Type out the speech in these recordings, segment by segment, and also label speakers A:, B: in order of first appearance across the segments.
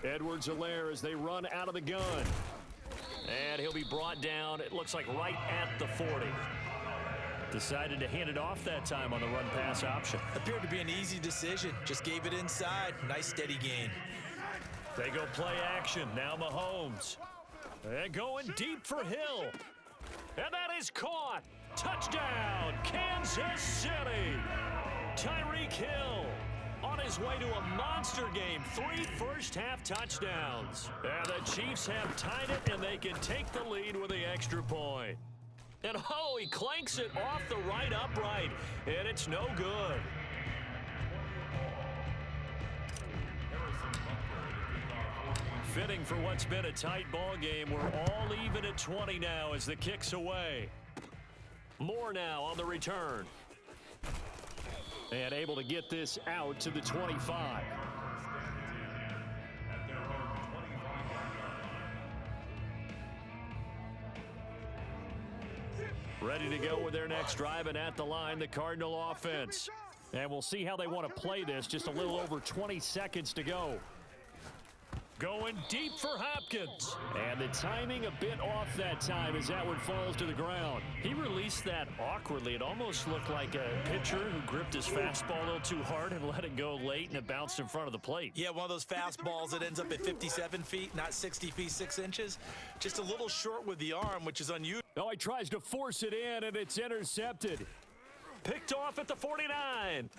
A: Edwards-Helaire as they run out of the gun. And he'll be brought down, it looks like right at the 40. Decided to hand it off that time on the run-pass option.
B: Appeared to be an easy decision. Just gave it inside. Nice steady gain.
A: They go play action. Now Mahomes. And going deep for Hill. And that is caught. Touchdown, Kansas City. Tyreek Hill on his way to a monster game. 3 first-half touchdowns. And the Chiefs have tied it, and they can take the lead with the extra point. And oh, he clanks it off the right upright, and it's no good. Fitting for what's been a tight ball game. We're all even at 20 now as the kick's away. Moore now on the return. And able to get this out to the 25. Ready to go with their next drive, and at the line, the Cardinal offense. And we'll see how they want to play this. Just a little over 20 seconds to go. Going deep for Hopkins. And the timing a bit off that time as that one falls to the ground. He released that awkwardly. It almost looked like a pitcher who gripped his fastball a little too hard and let it go late, and it bounced in front of the plate.
B: Yeah, one of those fastballs that ends up at 57 feet, not 60 feet, 6 inches. Just a little short with the arm, which is unusual.
A: Oh, he tries to force it in, and it's intercepted. Picked off at the 49.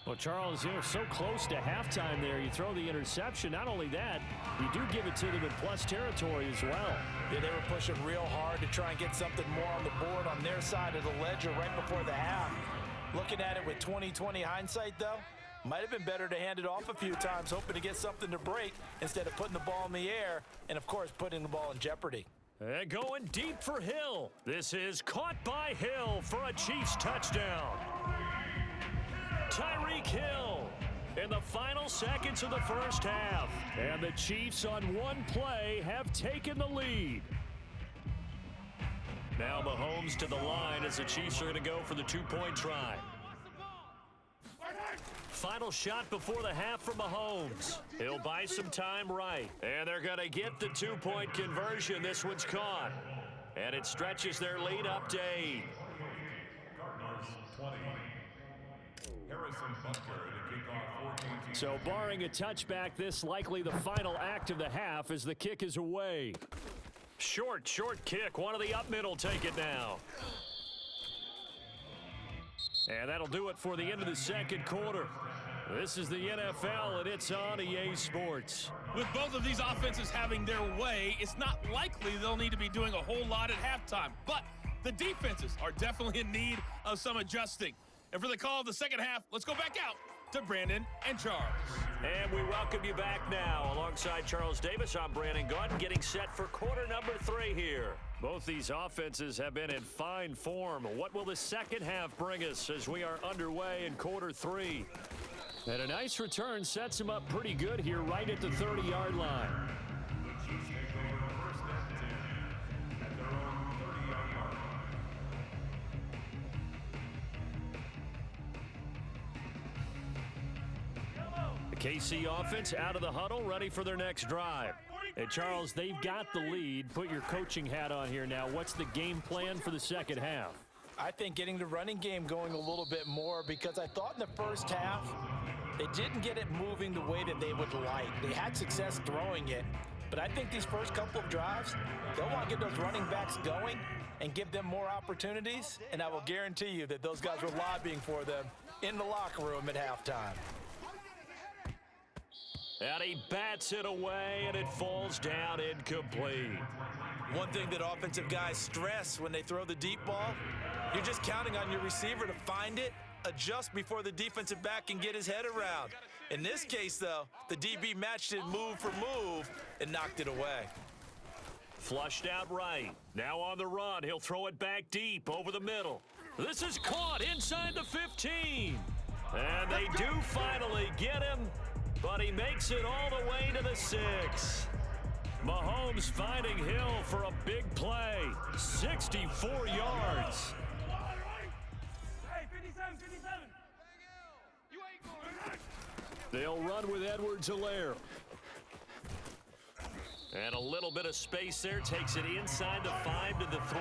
A: Well, Charles, you're so close to halftime there. You throw the interception. Not only that, you do give it to them in plus territory as well.
B: Yeah, they were pushing real hard to try and get something more on the board on their side of the ledger right before the half. Looking at it with 20/20 hindsight, though, might have been better to hand it off a few times, hoping to get something to break instead of putting the ball in the air and, of course, putting the ball in jeopardy.
A: And going deep for Hill. This is caught by Hill for a Chiefs touchdown. Tyreek Hill in the final seconds of the first half. And the Chiefs on one play have taken the lead. Now Mahomes to the line as the Chiefs are going to go for the 2-point try. Final shot before the half for Mahomes. He'll buy some time right. And they're going to get the 2-point conversion. This one's caught. And it stretches their lead up to 8.
C: Cardinals 20. Harrison Butker to kick off 14.
A: So barring a touchback, this likely the final act of the half as the kick is away. Short kick. One of the up middle take it now. And that'll do it for the end of the second quarter. This is the NFL, and it's on EA Sports.
D: With both of these offenses having their way, it's not likely they'll need to be doing a whole lot at halftime. But the defenses are definitely in need of some adjusting. And for the call of the second half, let's go back out to Brandon and Charles.
A: And we welcome you back now. Alongside Charles Davis, I'm Brandon Gaunt, getting set for quarter number 3 here. Both these offenses have been in fine form. What will the second half bring us as we are underway in quarter 3? And a nice return sets them up pretty good here right at the 30-yard line.
C: The Chiefs take over first and 10 at their own 30-yard line.
A: The KC offense out of the huddle, ready for their next drive. And Charles, they've got the lead. Put your coaching hat on here now. What's the game plan for the second half?
B: I think getting the running game going a little bit more, because I thought in the first half they didn't get it moving the way that they would like. They had success throwing it, but I think these first couple of drives, they'll want to get those running backs going and give them more opportunities, and I will guarantee you that those guys were lobbying for them in the locker room at halftime.
A: And he bats it away, and it falls down incomplete.
B: One thing that offensive guys stress when they throw the deep ball, you're just counting on your receiver to find it, adjust before the defensive back can get his head around. In this case, though, the DB matched it move for move and knocked it away.
A: Flushed out right. Now on the run, he'll throw it back deep over the middle. This is caught inside the 15. And they do finally get him, but he makes it all the way to the 6. Mahomes finding Hill for a big play. 64 yards.
E: Hey, 57.
A: They'll run with Edwards-Helaire. And a little bit of space there takes it inside the 5 to the 3.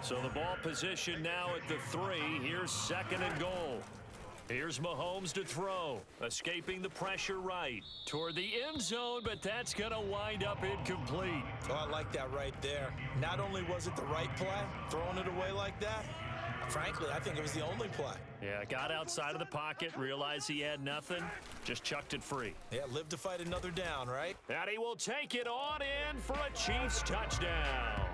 A: So the ball position now at the 3. Here's 2nd and goal. Here's Mahomes to throw. Escaping the pressure right. Toward the end zone, but that's going to wind up incomplete.
B: Oh, I like that right there. Not only was it the right play, throwing it away like that, frankly, I think it was the only play.
A: Yeah, got outside of the pocket, realized he had nothing, just chucked it free.
B: Yeah, live to fight another down, right?
A: And he will take it on in for a Chiefs touchdown.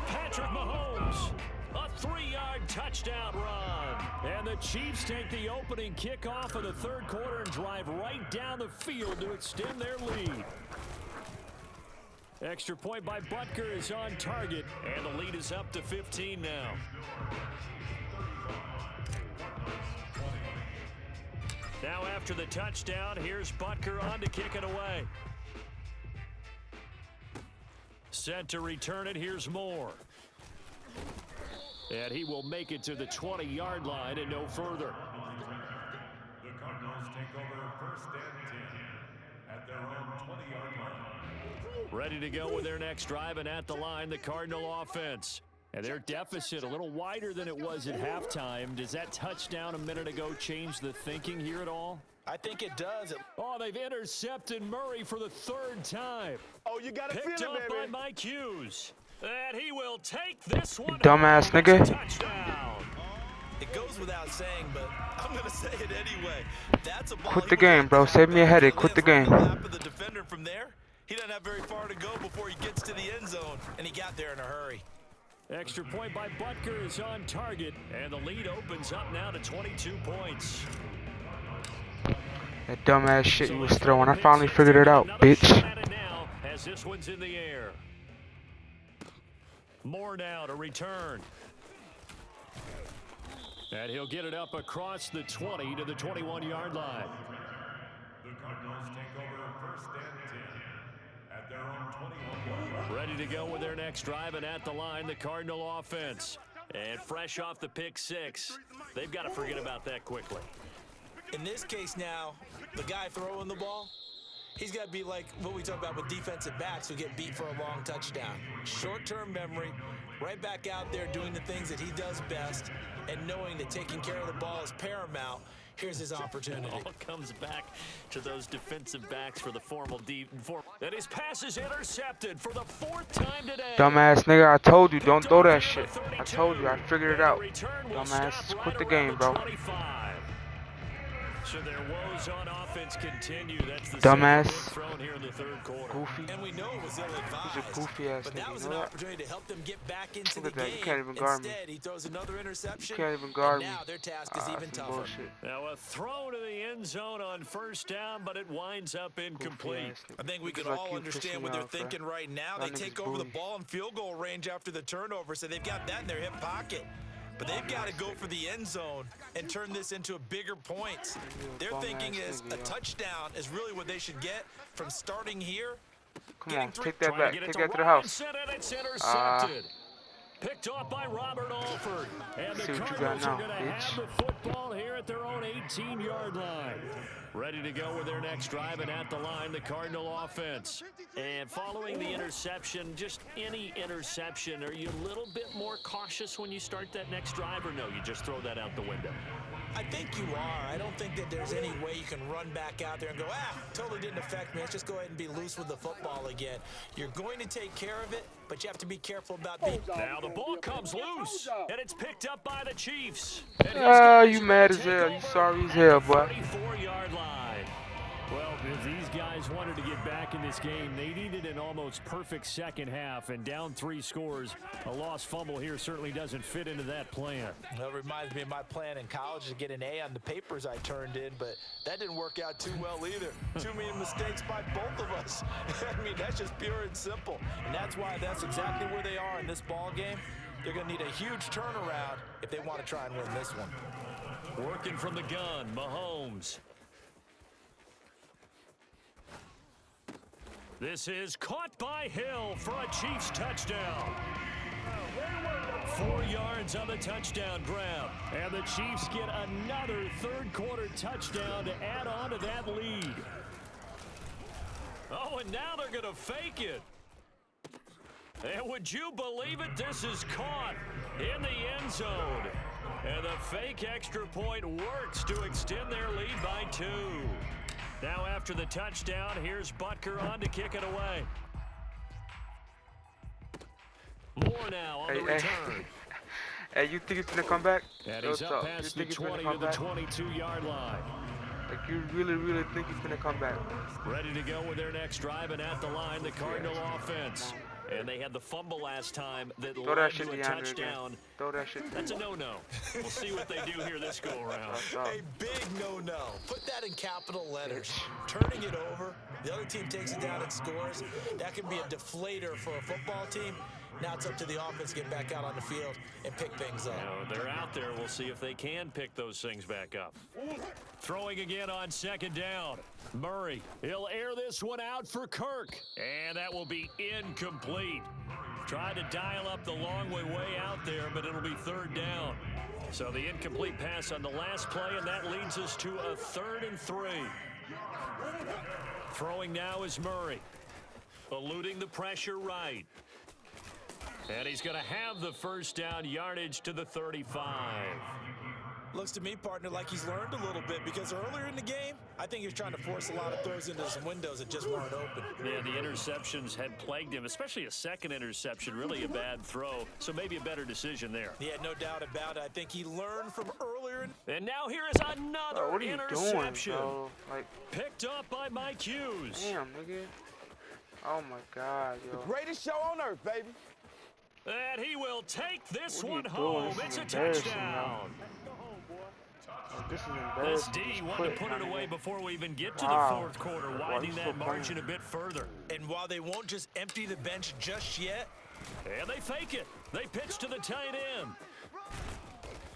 A: Patrick Mahomes, a 3-yard touchdown run. And the Chiefs take the opening kickoff of the 3rd quarter and drive right down the field to extend their lead. Extra point by Butker is on target, and the lead is up to 15 now. Now after the touchdown, here's Butker on to kick it away. Set to return it, here's Moore. And he will make it to the 20-yard line and no further.
C: The Cardinals take over 1st and 10 at their own 20-yard line.
A: Ready to go with their next drive, and at the line, the Cardinal offense. And their deficit a little wider than it was at halftime. Does that touchdown a minute ago change the thinking here at all?
B: I think it does.
A: Oh, they've intercepted Murray for the 3rd time.
E: Oh, you got to feel
A: Picked
E: it,
A: up by
E: baby.
A: Mike Hughes. And he will take this one.
F: Dumbass
A: home.
F: nigga.
A: Touchdown.
B: It goes without saying, but I'm going to say it anyway. That's a ball.
F: Quit the game, bro. Save me a headache. Quit the game.
B: The defender from there, he doesn't have very far to go before he gets to the end zone, and he got there in a hurry.
A: Extra point by Butker is on target, and the lead opens up now to 22 points.
F: That dumbass shit you was throwing. I finally figured it out, bitch.
A: Now, as this one's in the air. Moore now to return. And he'll get it up across the 20 to the 21-yard line.
C: The Cardinals take over 1st and 10 at their own 21-yard line.
A: Ready to go with their next drive, and at the line, the Cardinal offense. And fresh off the pick 6, they've got to forget about that quickly.
B: In this case now, the guy throwing the ball, he's got to be like what we talk about with defensive backs who get beat for a long touchdown. Short-term memory, right back out there doing the things that he does best, and knowing that taking care of the ball is paramount. Here's his opportunity.
A: All comes back to those defensive backs for the and his pass is intercepted for the 4th time today.
F: Dumbass nigga, I told you, don't throw that shit. I told you, I figured it out. Dumbass, quit the game, bro.
A: So their woes on offense continue. That's the
F: Dumbass.
A: thrown here in the 3rd quarter.
F: Goofy.
B: And we know it was ill-advised.
F: He's a goofy ass
B: but
F: nigga,
B: that was
F: you
B: an
F: know that?
B: opportunity to help them get back into
F: Look
B: the
F: at that, you
B: game.
F: can't even guard me.
B: Instead, he throws another interception.
F: You can't even guard
B: and
F: me.
B: now their task is even
F: some
B: tougher.
F: bullshit.
A: Now a throw to the end zone on 1st down, but it winds up incomplete.
B: I think we
F: Looks
B: can
F: like
B: all
F: you
B: understand
F: pissing
B: what
F: me
B: they're
F: off, bro.
B: thinking right now.
F: That
B: They take
F: nigga's
B: over the
F: bully.
B: ball in field goal range after the turnover, so they've got that in their hip pocket. But they've got to go for the end zone and turn this into a bigger point. Their thinking is a touchdown is really what they should get from starting here.
F: Come on, take that
A: Trying
F: back.
A: get it
F: Take
A: to
F: that to the house.
A: Robinson, and it's intercepted. Picked off by Robert Alford. And the
F: See what you
A: Cardinals
F: got
A: are
F: now,
A: going to
F: bitch.
A: have the football here at their own 18-yard line. Ready to go with their next drive, and at the line, the Cardinal offense. And following the interception, just any interception, are you a little bit more cautious when you start that next drive, or no, you just throw that out the window?
B: I think you are. I don't think that there's any way you can run back out there and go, totally didn't affect me. Let's just go ahead and be loose with the football again. You're going to take care of it, but you have to be careful about the...
A: Now the ball comes loose, and it's picked up by the Chiefs.
F: You mad as hell. You sorry as hell, boy.
A: 34-yard line. Well, if these guys wanted to get back in this game, they needed an almost perfect second half, and down 3 scores. A lost fumble here certainly doesn't fit into that plan.
B: Well, it reminds me of my plan in college to get an A on the papers I turned in, but that didn't work out too well either. Too many mistakes by both of us. I mean, that's just pure and simple. And that's why that's exactly where they are in this ball game. They're going to need a huge turnaround if they want to try and win this one.
A: Working from the gun, Mahomes. This is caught by Hill for a Chiefs touchdown. 4 yards on the touchdown grab. And the Chiefs get another 3rd quarter touchdown to add on to that lead. Oh, and now they're going to fake it. And would you believe it? This is caught in the end zone. And the fake extra point works to extend their lead by 2. Now after the touchdown, here's Butker on to kick it away. More now on the return.
F: Hey, you think it's going to come back?
A: And he's up past the 20 to the 22-yard line.
F: Like, you really, really think he's going to come back?
A: Ready to go with their next drive, and at the line, the Cardinal offense. And they had the fumble last time that led to a touchdown.
F: Throw that shit.
A: That's a no-no. We'll see what they do here this go-around.
B: A big no-no. Put that in capital letters. Turning it over, the other team takes it down and scores. That can be a deflator for a football team. Now it's up to the offense to get back out on the field and pick things up.
A: Now, they're out there. We'll see if they can pick those things back up. Throwing again on second down. Murray, he'll air this one out for Kirk. And that will be incomplete. Tried to dial up the long way out there, but it'll be third down. So the incomplete pass on the last play, and that leads us to a 3rd and 3. Throwing now is Murray. Eluding the pressure right. And he's going to have the first down, yardage to the 35.
B: Looks to me, partner, like he's learned a little bit, because earlier in the game, I think he was trying to force a lot of throws into some windows that just weren't open.
A: Yeah, the interceptions had plagued him, especially a second interception, really a bad throw, so maybe a better decision there.
B: Yeah, no doubt about it. I think he learned from earlier.
A: And now here is another
F: what are you
A: interception.
F: doing, bro? Like,
A: picked up by Mike Hughes.
F: Damn, nigga. Oh, my God, yo.
E: The greatest show on earth, baby.
A: And he will take this one
F: doing?
A: home.
F: This
A: It's
F: is
A: a
F: embarrassing,
A: touchdown.
F: This is
A: This
F: embarrassing.
A: D
F: Just
A: wanted
F: quit,
A: to put
F: my
A: it away
F: nigga.
A: before we even get to
F: Wow.
A: the fourth quarter,
F: Why
A: widening
F: you
A: that
F: still
A: margin
F: playing?
A: a bit further.
B: And while they won't just empty the bench just yet,
A: And they fake it. They pitch to the tight end.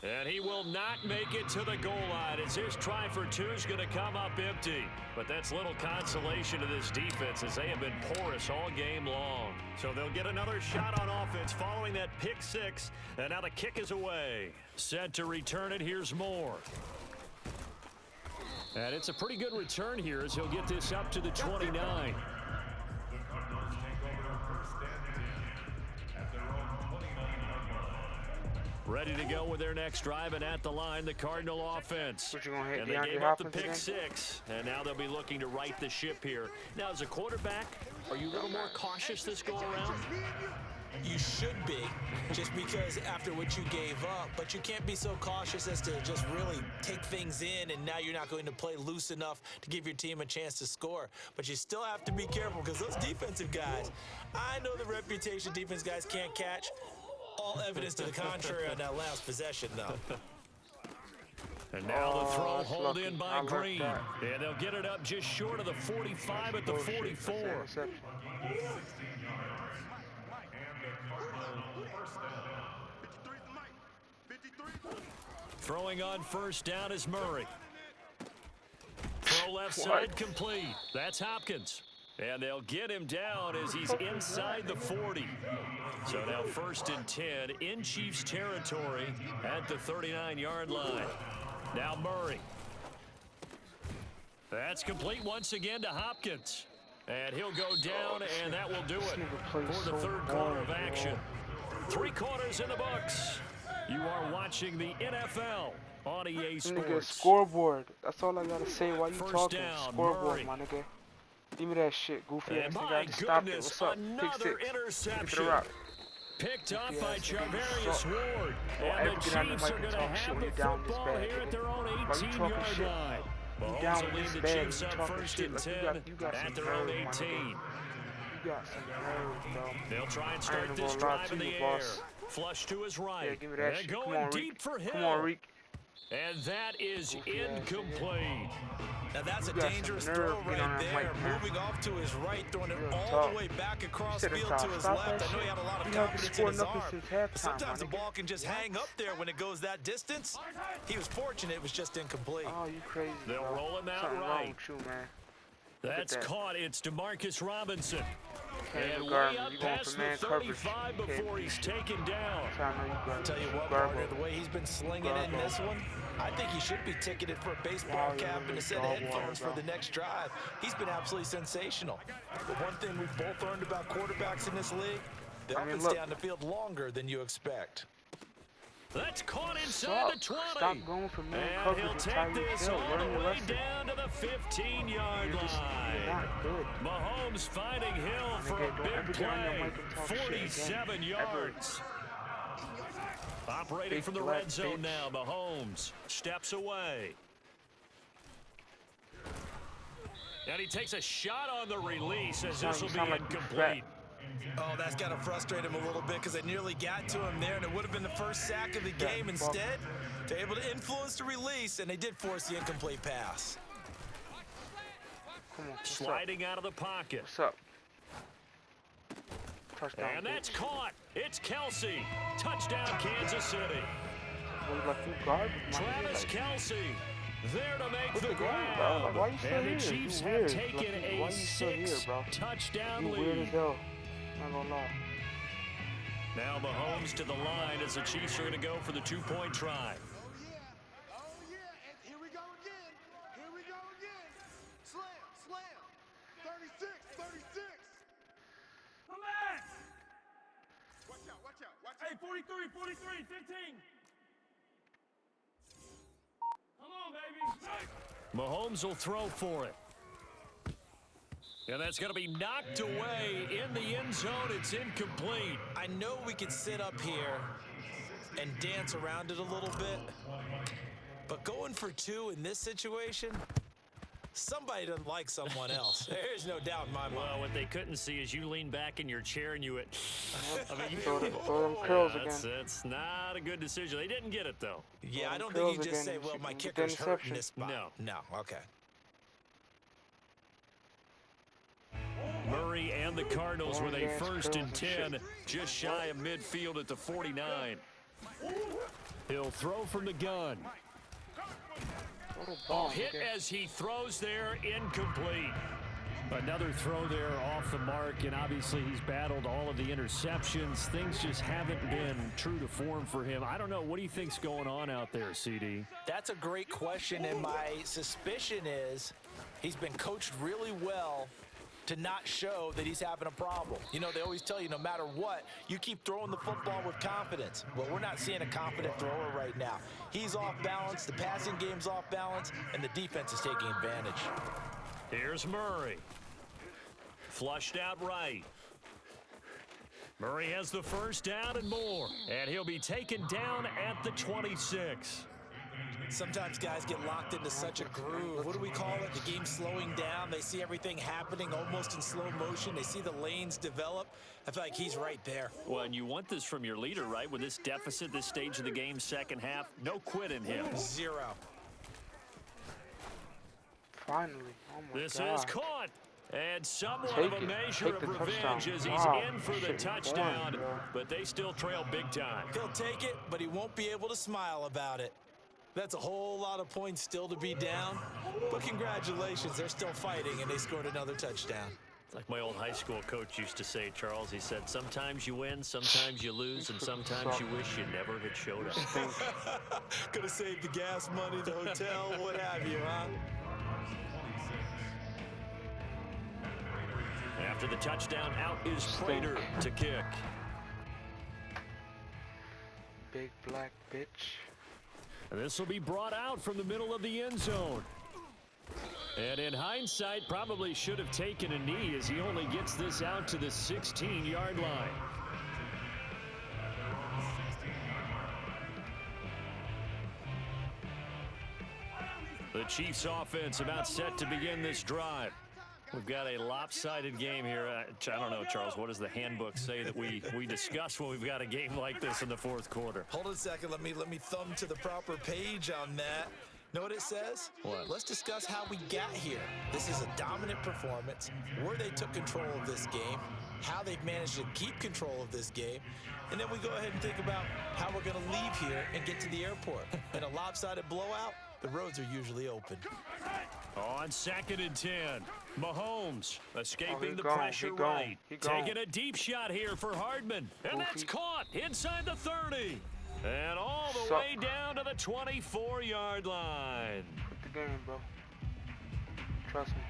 A: And he will not make it to the goal line as his try for 2 is going to come up empty. But that's little consolation to this defense as they have been porous all game long. So they'll get another shot on offense following that pick 6. And now the kick is away. Set to return it. Here's Moore. And it's a pretty good return here as he'll get this up to the 29. Ready to go with their next drive, and at the line, the Cardinal offense.
F: What, you gonna hit
A: And they
F: DeAndre
A: gave up the
F: Hopkins
A: pick
F: again?
A: 6, and now they'll be looking to right the ship here. Now, as a quarterback, are you a little more cautious this go-around?
B: you should be, just because after what you gave up, but you can't be so cautious as to just really take things in, and now you're not going to play loose enough to give your team a chance to score. But you still have to be careful because those defensive guys, I know the reputation defense guys can't catch. All evidence to the contrary on that last possession, though.
A: And now the throw
F: that's
A: hauled
F: lucky.
A: in
F: I
A: by
F: like
A: Green.
F: that.
A: And they'll get it up just short of the 45 at the
F: Bullshit.
A: 44.
F: That's an interception.
A: Throwing on first down is Murray. Throw left side complete. That's Hopkins. And they'll get him down as he's inside the 40. So now 1st and 10 in Chiefs territory at the 39-yard line. Now Murray. That's complete once again to Hopkins. And he'll go down, and that will do it for the third quarter of action. 3 quarters in the books. You are watching the NFL on EA
F: Nigga,
A: Sports.
F: scoreboard. That's all I gotta say while you
A: First
F: talking.
A: down,
F: Scoreboard,
A: Murray.
F: my nigga. Give me that shit, goofy ass
A: And
F: nigga.
A: my
F: I just stopped it.
A: goodness,
F: What's up? Pick
A: another
F: 6.
A: interception.
F: Keep it a rock.
A: Picked up
F: Goofy
A: by
F: ass nigga, you
A: Charvarius
F: suck.
A: Ward.
F: Don't
A: And
F: ever
A: the
F: get on the
A: Chiefs
F: mic
A: are
F: and
A: going to
F: talk shit
A: have
F: when
A: the
F: you down this
A: football
F: bad,
A: here
F: nigga.
A: at their own
F: Why you talking
A: 18-yard
F: shit?
A: line.
F: You
A: Mahomes
F: down
A: will lead
F: this
A: the
F: bad,
A: Chiefs
F: you
A: up
F: talking
A: 1st
F: shit
A: and
F: like
A: 10
F: you got
A: at
F: some
A: their own
F: nerve, my nigga.
A: 18.
F: You got some nerve, bro.
A: They'll try and
F: I ain't
A: start
F: gonna
A: this
F: lie
A: drive
F: to
A: in the
F: you,
A: air.
F: boss.
A: Flush to his right.
F: Yeah, give me that
A: and
F: shit.
A: going
F: Come on,
A: deep
F: Reek.
A: for Hill.
F: Come on, Reek.
A: And that is
F: Goofy ass
A: incomplete.
B: Now that's a
F: You got some
B: dangerous
F: nerve
B: throw
F: getting on
B: right
F: that
B: there.
F: mic, man.
B: Moving off to his right, throwing it
F: Real
B: all
F: talk.
B: the way back across
F: You said
B: field
F: it's
B: to
F: tough.
B: his
F: Stop
B: left.
F: that
B: I know he
F: shit.
B: had a lot of
F: You haven't
B: confidence in
F: scored
B: his
F: nothing
B: arm.
F: since halftime,
B: But sometimes the
F: my nigga.
B: ball can just hang up there when it goes that distance. He was fortunate it was just incomplete.
F: Oh, you crazy,
A: They'll
F: bro.
A: roll him out
F: Something wrong
A: right.
F: with you, man.
A: That's
F: that.
A: caught. It's DeMarcus Robinson.
F: Can't
A: And
F: even guard
A: way
F: him.
A: up
F: You going
A: past
F: for
A: the
F: man coverage.
A: 35 before he's taken down.
F: That's how I know you guard.
B: Tell you what,
F: Garbo.
B: partner, the way he's been slinging it in this one, I think he should be ticketed for a baseball cap and a set of headphones for the next drive. He's been absolutely sensational. But one thing we've both learned about quarterbacks in this league, they'll often stay on the field longer than you expect.
A: That's caught inside the 20.
F: Stop going for man
A: And
F: coverage
A: he'll
F: and
A: take
F: Tyreek
A: this
F: Hill.
A: all
F: Learn
A: the
F: your
A: way
F: lesson.
A: down to the 15-yard
F: You're
A: line.
F: not good.
A: Mahomes finding Hill for a big play. 47 yards. Operating from the red zone now, Mahomes steps away. And he takes a shot on the release as this will be incomplete.
B: Oh, that's got to frustrate him a little bit because they nearly got to him there, and it would have been the first sack of the game. Instead, they're able to influence the release, and they did force the incomplete pass.
F: Come on,
A: Sliding out of the pocket.
F: What's up? Touchdown.
A: And that's caught. It's Kelsey. Touchdown, Kansas City.
F: Like you garbage,
A: Travis Kelsey there to make the
F: grab.
A: grab.
F: Why you still
A: And
F: here?
A: the Chiefs
F: You
A: have
F: weird.
A: taken
F: Why
A: a
F: you still here, bro?
A: 6-touchdown
F: You weird as
A: lead.
F: hell. Not gonna lie.
A: Now Mahomes to the line as the Chiefs are going to go for the two-point try.
E: Oh, yeah. And here we go again. Here we go again. Slam. 36.
G: Come on!
E: Watch out.
G: Hey, 43, 15. Come on, baby.
A: Mahomes will throw for it. And that's going to be knocked away in the end zone. It's incomplete.
B: I know we could sit up here and dance around it a little bit, but going for two in this situation, somebody doesn't like someone else. There's no doubt in my mind.
A: Well, what they couldn't see is you lean back in your chair and you went,
F: Throw them curls again.
A: That's not a good decision. They didn't get it, though.
B: Yeah, I don't think you just say, well, my kicker's hurt in
F: interception.
B: this spot. No, okay.
A: Murray and the Cardinals with a
F: Long-ass
A: 1st and
F: curls
A: 10,
F: and shit.
A: just shy of midfield at the 49. He'll throw from the gun.
F: Total bomb,
A: Hit
F: okay.
A: as he throws there, incomplete. Another throw there off the mark, and obviously he's battled all of the interceptions. Things just haven't been true to form for him. I don't know. What do you think's going on out there, CD?
B: That's a great question, and my suspicion is he's been coached really well to not show that he's having a problem. You know, they always tell you no matter what, you keep throwing the football with confidence. Well, we're not seeing a confident thrower right now. He's off balance, the passing game's off balance, and the defense is taking advantage.
A: Here's Murray. Flushed out right. Murray has the first down and more, and he'll be taken down at the 26.
B: Sometimes guys get locked into such a groove. What do we call it? The game's slowing down. They see everything happening almost in slow motion. They see the lanes develop. I feel like he's right there.
A: Well, and you want this from your leader, right? With this deficit, this stage of the game, second half, no quit in him.
B: Zero.
F: Finally. Oh my
A: This
F: God.
A: is caught. And somewhat
F: Take
A: of a
F: it.
A: measure
F: Take
A: of
F: the
A: revenge
F: touchdown.
A: as he's
F: Wow.
A: in for the
F: Shit,
A: touchdown,
F: boring, bro.
A: but they still trail big time.
B: He'll take it, but he won't be able to smile about it. That's a whole lot of points still to be down. But congratulations, they're still fighting, and they scored another touchdoand.
A: Like my old high school coach used to say, Charles, he said, sometimes you win, sometimes you lose, and sometimes you wish you never had showed up.
B: Could have saved the gas money, the hotel, what have you, huh?
A: After the touchdown, out is Prater to kick.
F: Big black bitch.
A: And this will be brought out from the middle of the end zone. And in hindsight, probably should have taken a knee as he only gets this out to the 16-yard line. The Chiefs offense about set to begin this drive. We've got a lopsided game here. I don't know, Charles, what does the handbook say that we discuss when we've got a game like this in the fourth quarter?
B: Hold on a second. Let me thumb to the proper page on that. Know what it says?
A: What?
B: Let's discuss how we got here. This is a dominant performance, where they took control of this game, how they've managed to keep control of this game, and then we go ahead and think about how we're going to leave here and get to the airport. In a lopsided blowout, the roads are usually open.
A: On 2nd and 10. Mahomes escaping the
F: gone.
A: pressure
F: He gone.
A: right.
F: He gone.
A: Taking a deep shot here for Hardman. And that's caught inside the 30. And all the way down to the 24-yard line.
F: Quit the game, bro. Trust me.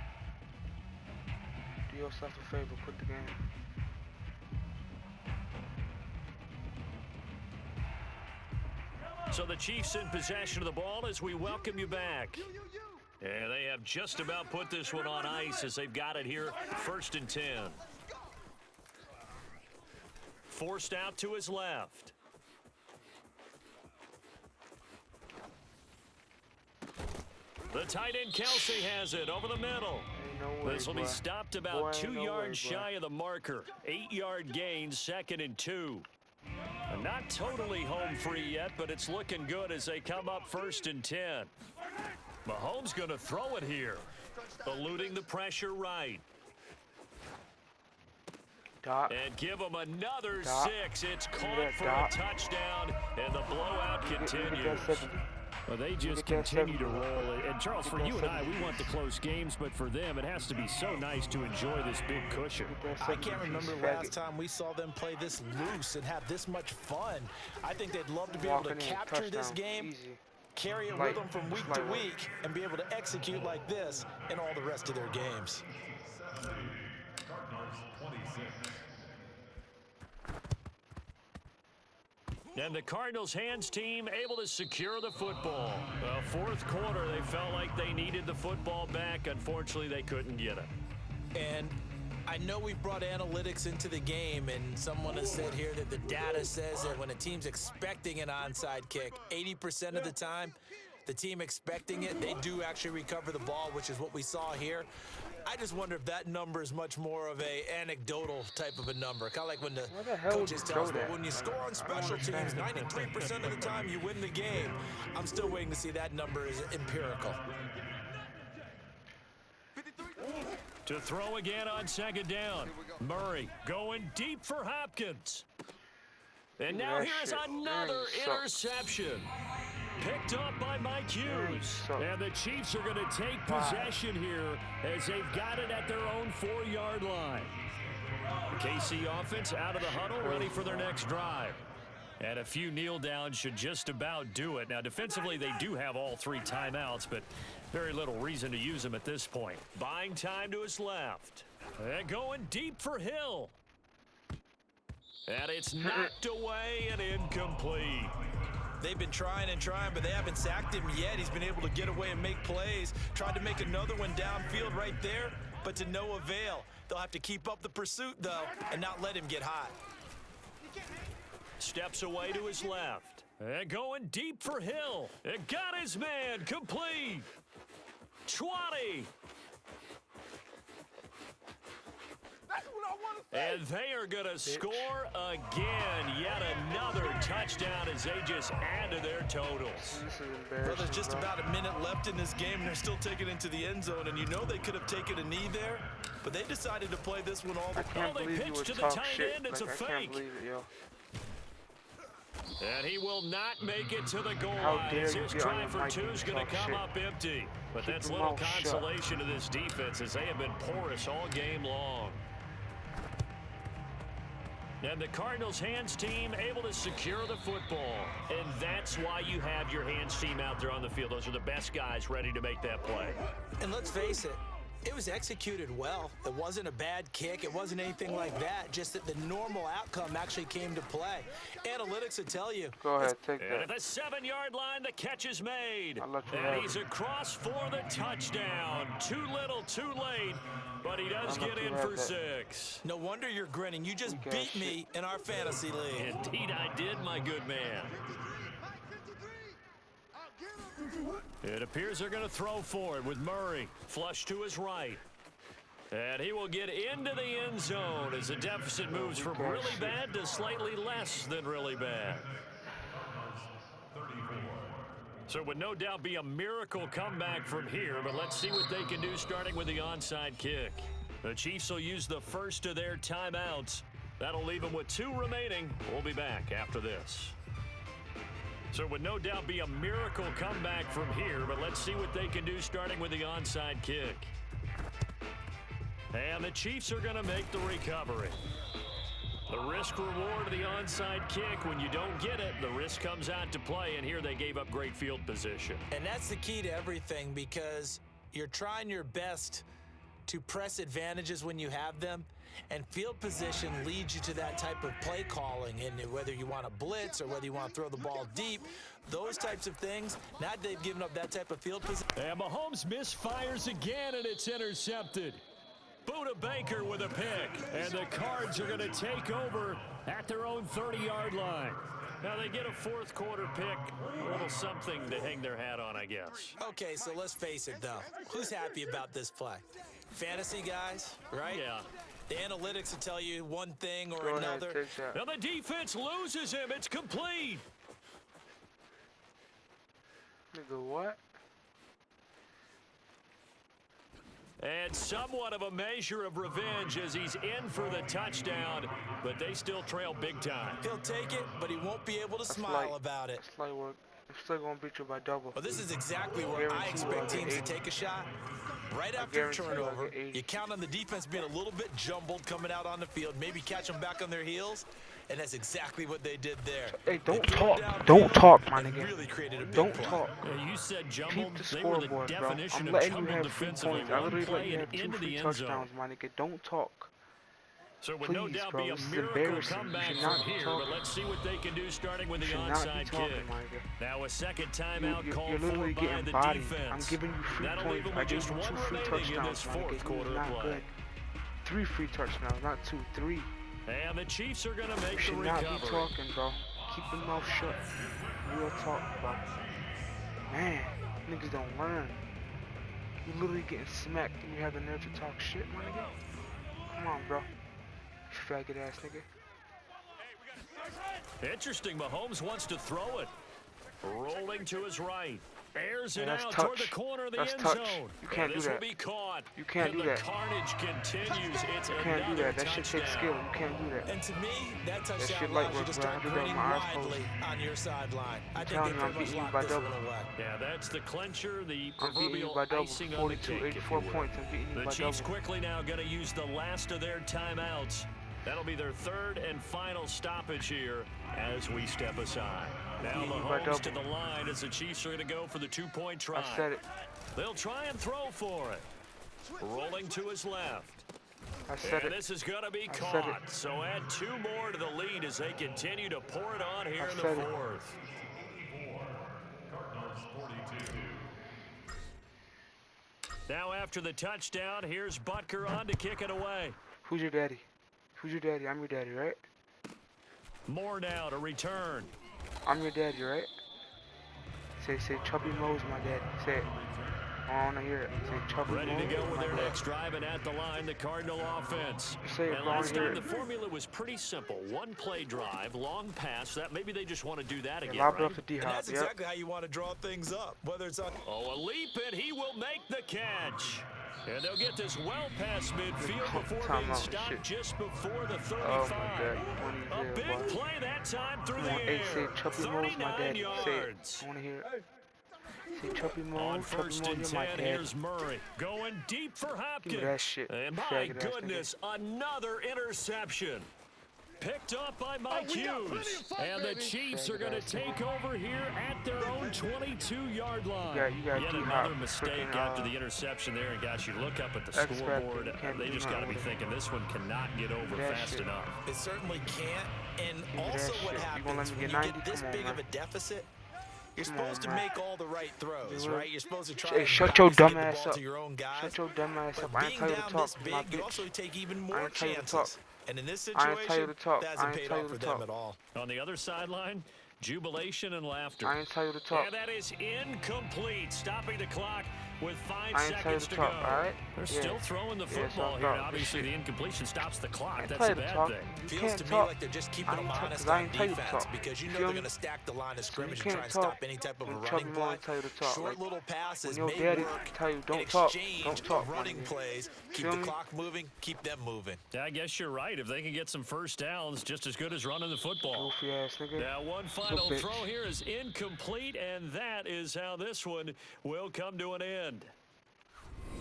F: Do yourself a favor. Quit the game.
A: So the Chiefs in possession of the ball as we welcome you back. And they have just about put this one on ice as they've got it here, 1st and 10. Forced out to his left. The tight end Kelsey has it over the middle.
F: No way,
A: This will be stopped about
F: Boy,
A: 2
F: no
A: yards
F: way,
A: shy of the marker. 8-yard gain, 2nd and 2. Not totally home free yet, but it's looking good as they come up 1st and 10. Mahomes going to throw it here. Eluding the pressure right.
F: Dot.
A: And give him another
F: Dot.
A: 6. It's
F: Look
A: caught
F: at
A: for
F: that,
A: a touchdown, and the blowout
F: Look at
A: continues.
F: that 70.
H: Well, they just
F: Look at that
H: continue to
F: 70.
H: roll. And Charles, for
F: Look at
H: you
F: that
H: and I,
F: 70.
H: we want the close games, but for them, it has to be so nice to enjoy this big cushion.
F: Look at that
B: I
F: 70
B: can't remember
F: piece
B: last
F: faggot.
B: time we saw them play this loose and have this much fun. I think they'd love to be able to
F: Walking in,
B: capture this
F: touchdown,
B: game,
F: easy.
B: carry it
F: Light.
B: with them from week
F: Just
B: to
F: like that.
B: week, and be able to execute like this in all the rest of their games.
C: Cardinals 26.
A: And the Cardinals hands team able to secure the football. 4th quarter, they felt like they needed the football back. Unfortunately, they couldn't get it.
B: And I know we've brought analytics into the game, and someone has said here that the data says that when a team's expecting an onside kick, 80% of the time, the team expecting it, they do actually recover the ball, which is what we saw here. I just wonder if that number is much more of a anecdotal type of a number. Kind of like when the
F: hell
B: coaches
F: would you
B: tell us,
F: throw
B: well,
F: that?
B: when you score on
F: I don't
B: special teams,
F: understand.
B: 93% of the time you win the game. I'm still waiting to see that number is empirical.
A: To throw again on 2nd down. Murray going deep for Hopkins. And now
F: that
A: here's
F: shit
A: another
F: really sucks.
A: interception. Picked up by Mike Hughes.
F: sucks.
A: And the Chiefs are going to take possession here as they've got it at their own 4-yard line. The KC offense out of the huddle, ready for their next drive. And a few kneel downs should just about do it. Now, defensively, they do have all 3 timeouts, but very little reason to use them at this point. Buying time to his left. And going deep for Hill. And it's knocked away and incomplete.
B: They've been trying and trying, but they haven't sacked him yet. He's been able to get away and make plays. Tried to make another one downfield right there, but to no avail. They'll have to keep up the pursuit, though, and not let him get hot.
A: Steps away to his left. And going deep for Hill. And got his man complete. 20. And they are going to score again. Yet another touchdown as they just add to their totals.
F: This is
B: Well,
F: embarrassing,
B: there's just
F: bro.
B: about a minute left in this game, and they're still taking it into the end zone. And you know they could have taken a knee there, but they decided to play this one all the
F: I can't
A: Oh, they
F: believe you
A: pitched
F: would
A: to the
F: talk
A: tight
F: shit.
A: end. It's
F: Like,
A: a
F: I
A: fake.
F: can't believe it, yo.
A: And he will not make it to the goal
F: How
A: line.
F: dare
A: As
F: you
A: his
F: get on
A: try
F: your
A: for
F: mic
A: 2 is
F: and
A: going to
F: talk
A: come
F: shit.
A: up empty. But
F: Keep
A: that's
F: your
A: little
F: mouth shut.
A: consolation to this defense as they have been porous all game long. And the Cardinals hands team able to secure the football. And that's why you have your hands team out there on the field. Those are the best guys ready to make that play.
B: And let's face it, it was executed well. It wasn't a bad kick. It wasn't anything like that. Just that the normal outcome actually came to play. Analytics will tell you.
F: Go ahead, take
A: And at
F: that.
A: the 7-yard line, the catch is made.
F: I'll let you
A: And
F: have
A: he's
F: it.
A: across for the touchdown. Too little, too late. But he does
F: I'll
A: get
F: let you
A: in
F: have
A: for
F: that.
A: 6.
B: No wonder you're grinning. You just
F: Weak ass
B: beat me in our fantasy league.
A: Indeed, I did, my good man. It appears they're going to throw for it with Murray. Flush to his right. And he will get into the end zone as the deficit moves from really bad to slightly less than really bad. So it would no doubt be a miracle comeback from here, but let's see what they can do starting with the onside kick. The Chiefs will use the first of their timeouts. That'll leave them with 2 remaining. We'll be back after this. So it would no doubt be a miracle comeback from here, but let's see what they can do starting with the onside kick. And the Chiefs are going to make the recovery. The risk reward of the onside kick. When you don't get it, the risk comes out to play, and here they gave up great field position.
B: And that's the key to everything, because you're trying your best to press advantages when you have them, and field position leads you to that type of play calling. And whether you want to blitz or whether you want to throw the ball deep, those types of things, now they've given up that type of field position.
A: And Mahomes misfires again, and it's intercepted. Buda Baker with a pick, and the Cards are going to take over at their own 30-yard line. Now they get a fourth quarter pick, a little something to hang their hat on, I guess.
B: Okay, so let's face it, though. Who's happy about this play? Fantasy guys, right?
A: Yeah.
B: The analytics will tell you one thing or
F: Go ahead,
B: another.
F: take that.
A: Now the defense loses him. It's complete.
F: Nigga, what?
A: And somewhat of a measure of revenge as he's in for the touchdown, but they still trail big time.
B: He'll take it, but he won't be able to smile
F: light.
B: about it.
F: That's light work. I'm still gonna beat you by double.
B: Well, this is exactly where I expect teams to take a shot. Right after a turnover, you count on the defense being a little bit jumbled coming out on the field, maybe catch them back on their heels, and that's exactly what they did there.
F: Hey, don't
B: They threw it
F: talk. Don't
B: downfield
F: talk, my
B: and
F: nigga.
B: really created a big
F: Don't
B: play.
F: talk.
A: Yeah, you said jumbled.
F: Keep the
A: They were the
F: scoreboard, bro.
A: definition
F: I'm
A: of
F: letting you
A: jumbled
F: have 3
A: defensively.
F: points. I
A: One
F: literally let
A: play
F: you
A: and
F: have 2
A: into
F: free
A: the end
F: touchdowns,
A: zone.
F: my nigga. Don't talk.
A: So it would no
F: Please,
A: doubt
F: bro,
A: be a
F: this is
A: miracle
F: embarrassing.
A: comeback
F: You should
A: from
F: not be
A: here,
F: talking.
A: but let's see what they can do starting with the
F: You should not be
A: onside
F: talking,
A: kick.
F: my nigga.
A: Now a second timeout called
F: You're
A: for
F: literally
A: by
F: getting
A: the
F: bodied.
A: defense.
F: I'm giving you free
A: That'll
F: points.
A: leave them
F: I
A: with
F: gave
A: just
F: you 2
A: one
F: free
A: remaining in this
F: touchdowns, my nigga.
A: fourth quarter
F: You're not
A: play.
F: good. 3 free touchdowns, not 2, 3.
A: And the Chiefs are going to
F: You
A: make the
F: should not be
A: recovery.
F: talking, bro. Keep your mouth shut. Real talk, bro. Man, niggas don't learn. You literally getting smacked and you have the nerve to talk shit, my nigga. Come on, bro. You faggot ass nigga.
A: Interesting, Mahomes wants to throw it. Rolling to his right. Airs it
F: that's
A: out
F: touch.
A: toward the corner of the
F: That's
A: end
F: touch.
A: zone.
F: You can't
A: And
F: do
A: this
F: that.
A: will be caught.
F: You can't
A: and
F: do
A: the
F: that.
A: carnage continues. It's
F: You can't do
A: another
F: that. That shit takes
A: touchdown.
F: skill. You can't do that.
B: And to me, that
F: shit
B: touchdown
F: light
B: allows you
F: work,
B: to
F: bro.
B: start
F: I do that with
B: grinning
F: my eyes closed.
B: widely on your sideline. I think they
F: telling you, I'm
B: pretty much
F: beating you
B: locked
F: by
B: this one
F: double.
B: away.
A: Yeah, that's the clincher, the
F: I'm beating you
A: proverbial
F: by double.
A: icing on the
F: 42,
A: cake, if
F: 84
A: you will.
F: points. I'm beating you
A: The
F: by
A: Chiefs
F: double.
A: quickly now going to use the last of their timeouts. That'll be their third and final stoppage here as we step aside. Now
F: beating you by
A: Mahomes to
F: double.
A: the line as the Chiefs are going to go for the 2-point try.
F: I said it.
A: They'll try and throw for it. Rolling to his left.
F: I said
A: And
F: it.
A: this is going to be
F: I said it.
A: caught. So add 2 more to the lead as they continue to pour it on here
F: I
A: in the
F: said it.
A: fourth.
C: Cardinals 42.
A: Now after the touchdown, here's Butker on to kick it away.
F: Who's your daddy? Who's your daddy? I'm your daddy, right?
A: Moore now to return.
F: I'm your daddy, right? Say Chubby Mo's my daddy. Say it. I wanna hear it. Say Chubby
A: Ready
F: Mo
A: to go
F: is
A: with
F: my
A: their
F: daddy.
A: next drive, and at the line, the Cardinal offense.
F: Say it,
A: And
F: bro, I
A: last
F: hear
A: time,
F: it.
A: the formula was pretty simple. 1 play drive, long pass. That maybe they just want to do that again,
F: Lob it
A: right?
F: up to D-Hop.
B: And that's
F: Yep.
B: exactly how you want to draw things up, whether it's on...
A: Oh, a leap, and he will make the catch. And they'll get this well past midfield before being
F: Timeout,
A: stopped
F: shit.
A: just before the 35.
F: Oh my God, you funny as
A: A
F: hell,
A: big
F: boy.
A: play that time through
F: Come
A: the
F: on, hey, say
A: air.
F: Chubby Mo's my
A: 39
F: daddy. Say it.
A: yards.
F: I wanna hear it. Say Chubby Mo,
A: On
F: Chubby
A: first
F: Mo,
A: and
F: you're my
A: 10,
F: daddy.
A: here's Murray going deep for Hopkins.
F: Give me that shit,
A: And
F: you
A: my
F: faggot ass nigga.
A: goodness, another interception. Picked up by Mike Hughes. And the Chiefs are going to take over here at their own 22-yard line.
F: You got
A: Yet
F: D-Hop,
A: another mistake
F: freaking,
A: after the interception there. And gosh, you look up at the
F: X-Factor,
A: scoreboard,
F: you can't
A: they
F: do
A: just got to
F: nothing
A: be
F: with it.
A: thinking this one cannot get over
F: That
A: fast
F: shit.
A: enough.
B: It certainly can't. And
F: me
B: also
F: that
B: what
F: shit. You gonna let
B: happens
F: me
B: when
F: get
B: you
F: 90?
B: get this
F: Come on,
B: big of
F: man.
B: a deficit, you're
F: Come on,
B: supposed to
F: man.
B: make all the right throws,
F: You
B: right?
F: will.
B: You're supposed to try
F: Hey,
B: and
F: shut your
B: obviously
F: dumb
B: get the
F: ass
B: ball
F: up.
B: to your own guys.
F: Shut your dumb ass
B: But
F: up. I ain't
B: being
F: tell you to
B: down
F: talk,
B: this
F: my
B: big, you
F: bitch.
B: also take even
F: I
B: more
F: ain't tell you to
B: chances.
F: talk.
B: And in this
F: I ain't tell you
B: situation,
F: to talk.
B: that
F: I
B: hasn't
F: ain't
B: paid
F: tell you
B: off
F: to
B: for them
F: talk.
B: at all.
A: On the other sideline, jubilation and laughter.
F: I ain't tell you to talk.
A: And that is incomplete, stopping the clock with 5
F: I ain't tell you
A: seconds
F: to
A: to
F: talk,
A: go.
F: alright?
A: They're
F: Yeah.
A: still throwing the
F: Yeah, so
A: football
F: I
A: here.
F: thought
A: And obviously,
F: this
A: the
F: shit-
A: incompletion stops the clock.
F: I
A: That's
F: tell
A: a
F: you to
A: bad
F: talk.
A: thing.
F: You
B: Feels
F: can't
B: to me
F: talk.
B: like they're just
F: I
B: keeping them
F: ain't talk,
B: honest
F: 'cause I
B: on
F: ain't tell you to
B: defense
F: talk.
B: because you know
F: Feel
B: they're
F: me?
B: going to stack the line of
F: So you
B: scrimmage and try
F: can't
B: and
F: talk
B: stop any type of a
F: when
B: running
F: Chubby Mo
B: play.
F: tell you to talk.
B: Short
F: Like,
B: little passes
F: when your
B: may
F: daddy
B: work
F: tell you
B: in
F: don't talk,
B: exchange
F: don't talk,
B: of
F: my
B: running
F: nigga.
B: plays. Keep
F: Feel
B: the
F: me?
B: clock moving, keep them moving.
A: Yeah, I guess you're right. If they can get some first downs, just as good as running the football.
F: Goofy ass nigga.
A: Now, one final
F: bitch.
A: throw here is incomplete, and that is how this one will come to an end.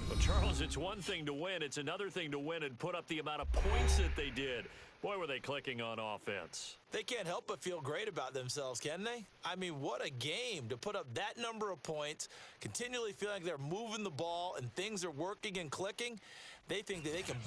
A: Well, Charles, it's one thing to win. It's another thing to win and put up the amount of points that they did. Boy, were they clicking on offense.
B: They can't help but feel great about themselves, can they? I mean, what a game to put up that number of points, continually feeling like they're moving the ball and things are working and clicking. They think that they can buy